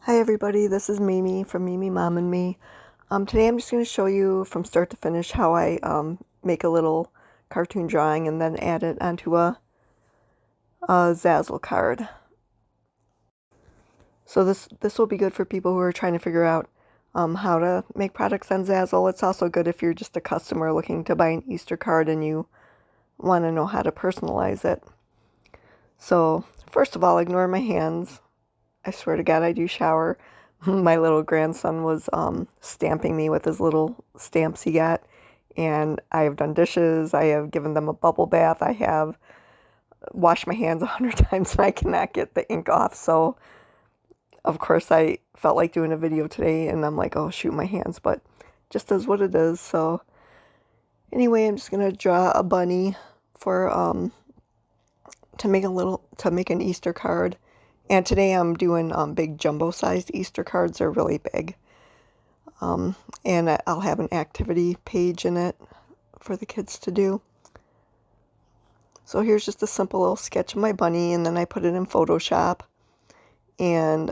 Hi everybody, this is Mimi from Mimi Mom and Me. Today I'm just going to show you from start to finish how I make a little cartoon drawing and then add it onto a Zazzle card. So this will be good for people who are trying to figure out how to make products on Zazzle. It's also good if you're just a customer looking to buy an Easter card and you want to know how to personalize it. So first of all, ignore my hands. I swear to God, I do shower. My little grandson was stamping me with his little stamps he got, and I have done dishes. I have given them a bubble bath. I have washed my hands 100 times and I cannot get the ink off. So, of course, I felt like doing a video today, and I'm like, oh, shoot, my hands, but just is what it is. So, anyway, I'm just gonna draw a bunny for to make an Easter card. And today I'm doing big jumbo-sized Easter cards. They're really big. And I'll have an activity page in it for the kids to do. So here's just a simple little sketch of my bunny, and then I put it in Photoshop. And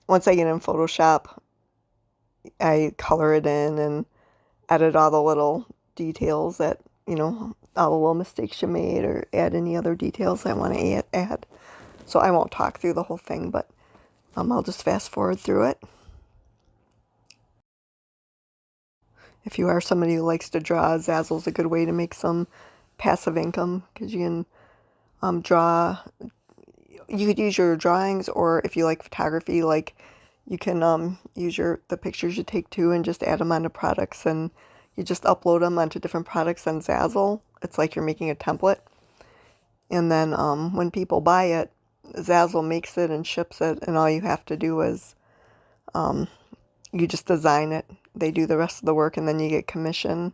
once I get in Photoshop, I color it in and edit all the little details that, all the little mistakes you made, or add any other details I want to add. So I won't talk through the whole thing, but I'll just fast forward through it. If you are somebody who likes to draw, Zazzle's a good way to make some passive income, because you can draw. You could use your drawings, or if you like photography, like you can use the pictures you take too and just add them onto products, and you just upload them onto different products on Zazzle. It's like you're making a template. And then when people buy it, Zazzle makes it and ships it, and all you have to do is you just design it. They do the rest of the work, and then you get commission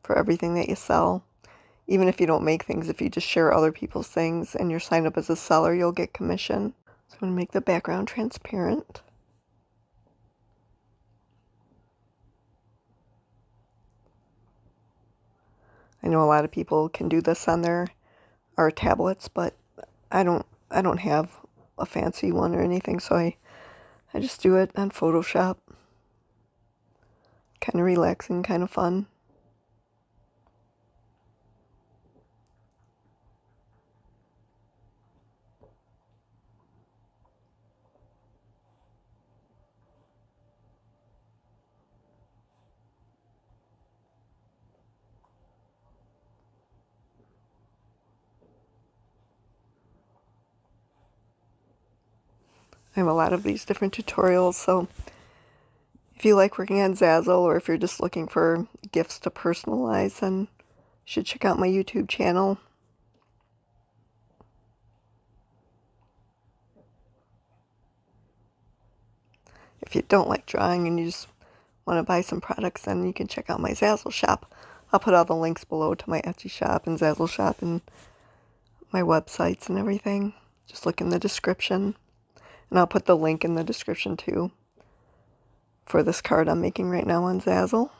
for everything that you sell. Even if you don't make things, if you just share other people's things and you're signed up as a seller, you'll get commission. So I'm going to make the background transparent. I know a lot of people can do this on their tablets, but I don't have a fancy one or anything, so I just do it on Photoshop. Kind of relaxing, kind of fun. I have a lot of these different tutorials, so if you like working on Zazzle, or if you're just looking for gifts to personalize, then you should check out my YouTube channel. If you don't like drawing and you just want to buy some products, then you can check out my Zazzle shop. I'll put all the links below to my Etsy shop and Zazzle shop and my websites and everything. Just look in the description. And I'll put the link in the description too for this card I'm making right now on Zazzle.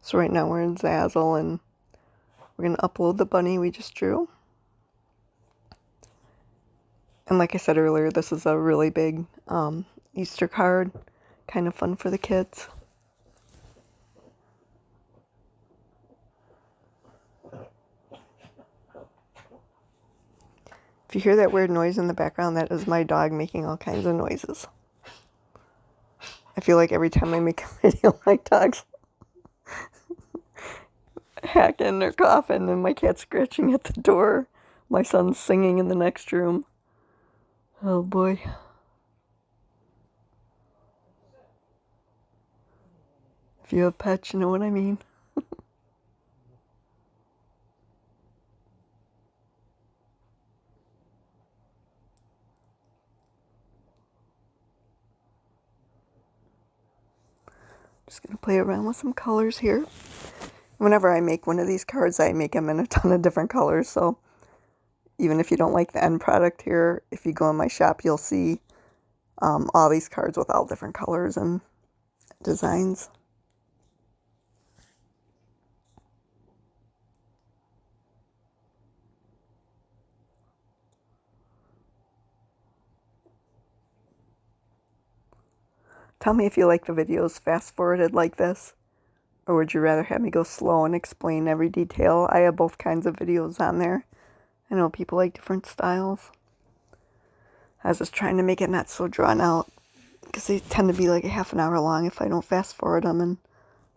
So right now we're in Zazzle, and we're going to upload the bunny we just drew. And like I said earlier, this is a really big Easter card. Kind of fun for the kids. If you hear that weird noise in the background, that is my dog making all kinds of noises. I feel like every time I make a video, my dog's hacking or coughing, and my cat's scratching at the door. My son's singing in the next room. Oh boy. If you have pets, you know what I mean. Just going to play around with some colors here. Whenever I make one of these cards, I make them in a ton of different colors. So even if you don't like the end product here, if you go in my shop, you'll see all these cards with all different colors and designs. Tell me if you like the videos fast forwarded like this, or would you rather have me go slow and explain every detail? I have both kinds of videos on there. I know people like different styles. I was just trying to make it not so drawn out, because they tend to be like a half an hour long if I don't fast forward them and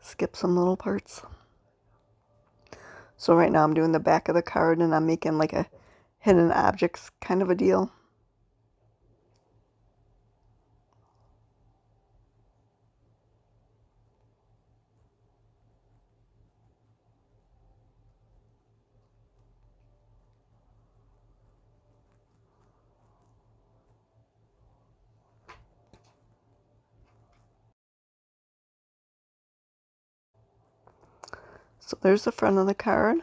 skip some little parts. So right now I'm doing the back of the card, and I'm making like a hidden objects kind of a deal. So there's the front of the card.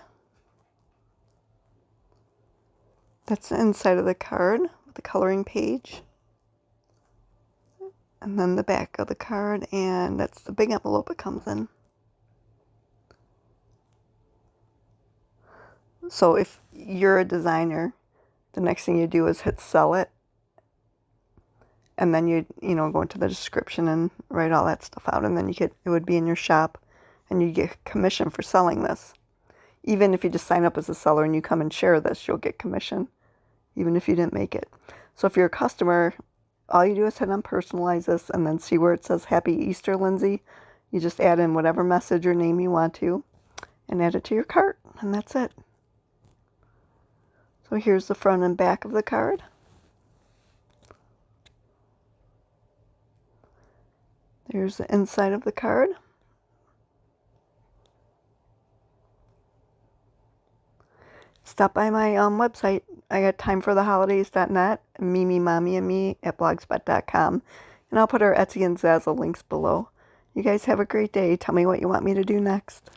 That's the inside of the card with the coloring page. And then the back of the card, and that's the big envelope it comes in. So if you're a designer, the next thing you do is hit sell it. And then you go into the description and write all that stuff out, and then it would be in your shop, and you get commission for selling this. Even if you just sign up as a seller and you come and share this, you'll get commission, even if you didn't make it. So if you're a customer, all you do is hit on personalize this, and then see where it says Happy Easter, Lindsay. You just add in whatever message or name you want to, and add it to your cart, and that's it. So here's the front and back of the card. There's the inside of the card. Stop by my website. I got timefortheholidays.net, Mimi, Mommy, and Me at blogspot.com. And I'll put our Etsy and Zazzle links below. You guys have a great day. Tell me what you want me to do next.